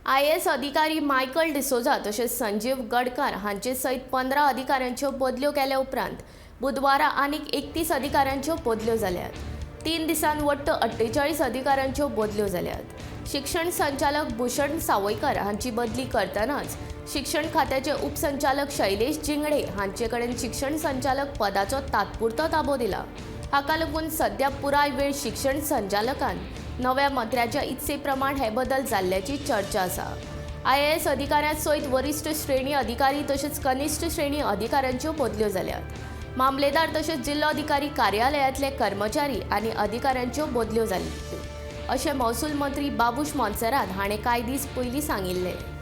IAS अधिकारी Michael D'Souza तसेच संजीव गडकर हांचे सयत 15 अधिकाऱ्यांच्यो बदल्यो केल्या उपरांत बुधवारा आनीक 31 अधिकाऱ्यांच्यो बदल्यो जाल्यात। 3 दिसांत वट्ट 48 अधिकाऱ्यांच्यो बदल्यो जाल्यात। शिक्षण संचालक भूषण सावयकर हांची बदली करतनाच शिक्षण खात्याचे उपसंचालक शैलेश जिंगडे हांचे कडेन शिक्षण संचालक पदाचो तात्पुरतो ताबो दिला। हाका लागून सध्या पुराय वेळ शिक्षण संचालकान नव्या मंत्र्याच्या इत्से प्रमाण हे बदल जाल्ल्याची चर्चा आसा। IAS अधिकाऱ्यांत सयत वरिष्ठ श्रेणी अधिकारी तसेच कनिष्ठ श्रेणी अधिकाऱ्यांच्यो बदल्यो जाल्यात। मामलेदार तसेच जिल्हाधिकारी कार्यालयातले कर्मचारी आनी अधिकाऱ्यांच्यो बदल्यो जाल्यो अशें महसूल मंत्री बाबूश मोन्सेरात हाणें कांय दीस पयलीं सांगिल्लें।